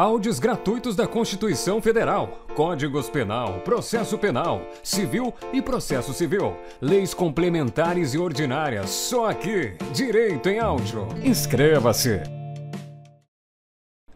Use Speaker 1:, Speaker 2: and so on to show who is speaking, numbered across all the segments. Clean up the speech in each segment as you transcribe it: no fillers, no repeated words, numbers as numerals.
Speaker 1: Áudios gratuitos da Constituição Federal, Códigos Penal, Processo Penal, Civil e Processo Civil, leis complementares e ordinárias, só aqui, Direito em Áudio. Inscreva-se!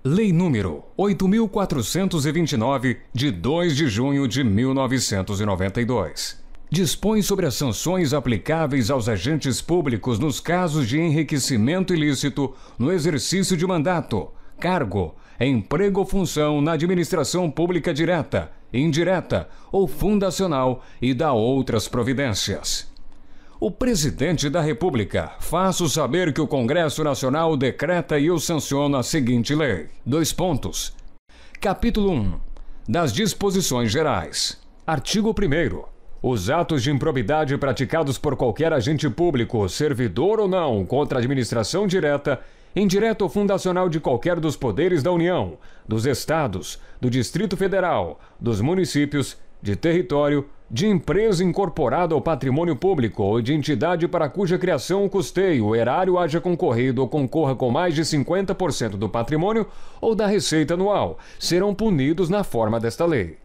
Speaker 1: Lei número 8.429, de 2 de junho de 1992. Dispõe sobre as sanções aplicáveis aos agentes públicos nos casos de enriquecimento ilícito no exercício de mandato, cargo, emprego ou função na administração pública direta, indireta ou fundacional e dá outras providências. O Presidente da República faço saber que o Congresso Nacional decreta e eu sanciono a seguinte lei. Capítulo 1. Das disposições gerais. Artigo 1º. Os atos de improbidade praticados por qualquer agente público, servidor ou não, contra a administração direta, indireta ou fundacional de qualquer dos poderes da União, dos Estados, do Distrito Federal, dos municípios, de território, de empresa incorporada ao patrimônio público ou de entidade para cuja criação ou custeio o erário haja concorrido ou concorra com mais de 50% do patrimônio ou da receita anual, serão punidos na forma desta lei.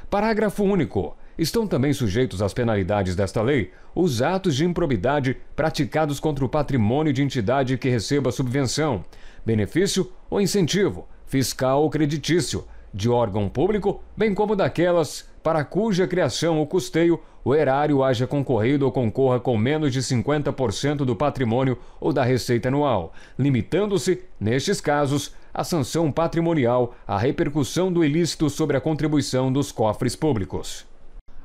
Speaker 1: Parágrafo único. Estão também sujeitos às penalidades desta lei os atos de improbidade praticados contra o patrimônio de entidade que receba subvenção, benefício ou incentivo, fiscal ou creditício, de órgão público, bem como daquelas para cuja criação ou custeio o erário haja concorrido ou concorra com menos de 50% do patrimônio ou da receita anual, limitando-se, nestes casos, a sanção patrimonial à repercussão do ilícito sobre a contribuição dos cofres públicos.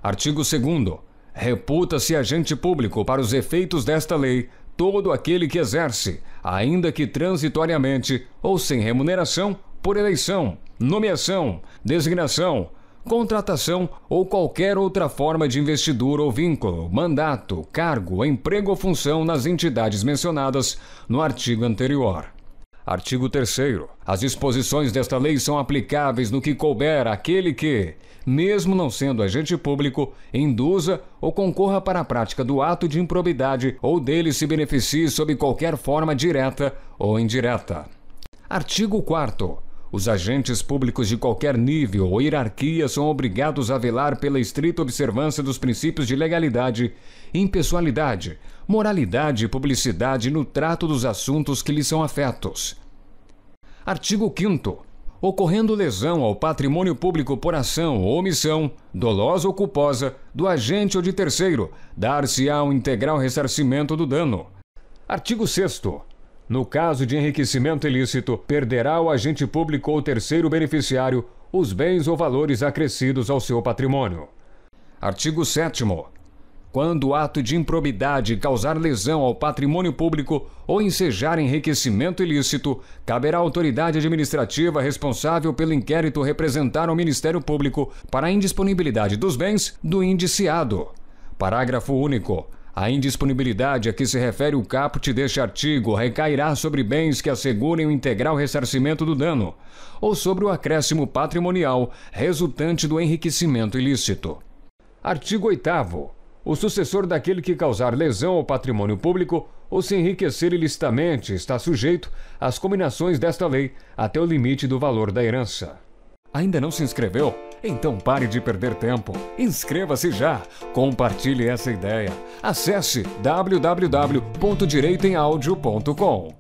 Speaker 1: Artigo 2º. Reputa-se agente público para os efeitos desta lei todo aquele que exerce, ainda que transitoriamente ou sem remuneração, por eleição, nomeação, designação, contratação ou qualquer outra forma de investidura ou vínculo, mandato, cargo, emprego ou função nas entidades mencionadas no artigo anterior. Artigo 3º. As disposições desta lei são aplicáveis no que couber àquele que, mesmo não sendo agente público, induza ou concorra para a prática do ato de improbidade ou dele se beneficie sob qualquer forma direta ou indireta. Artigo 4º. Os agentes públicos de qualquer nível ou hierarquia são obrigados a velar pela estrita observância dos princípios de legalidade, impessoalidade, moralidade e publicidade no trato dos assuntos que lhes são afetos. Artigo 5º. Ocorrendo lesão ao patrimônio público por ação ou omissão, dolosa ou culposa, do agente ou de terceiro, dar-se-á um integral ressarcimento do dano. Artigo 6º. No caso de enriquecimento ilícito, perderá o agente público ou terceiro beneficiário os bens ou valores acrescidos ao seu patrimônio. Artigo 7º. Quando o ato de improbidade causar lesão ao patrimônio público ou ensejar enriquecimento ilícito, caberá à autoridade administrativa responsável pelo inquérito representar ao Ministério Público para a indisponibilidade dos bens do indiciado. Parágrafo único. A indisponibilidade a que se refere o caput deste artigo recairá sobre bens que assegurem o integral ressarcimento do dano, ou sobre o acréscimo patrimonial resultante do enriquecimento ilícito. Artigo 8º. O sucessor daquele que causar lesão ao patrimônio público ou se enriquecer ilicitamente está sujeito às cominações desta lei até o limite do valor da herança. Ainda não se inscreveu? Então pare de perder tempo. Inscreva-se já. Compartilhe essa ideia. Acesse www.direitoemaudio.com.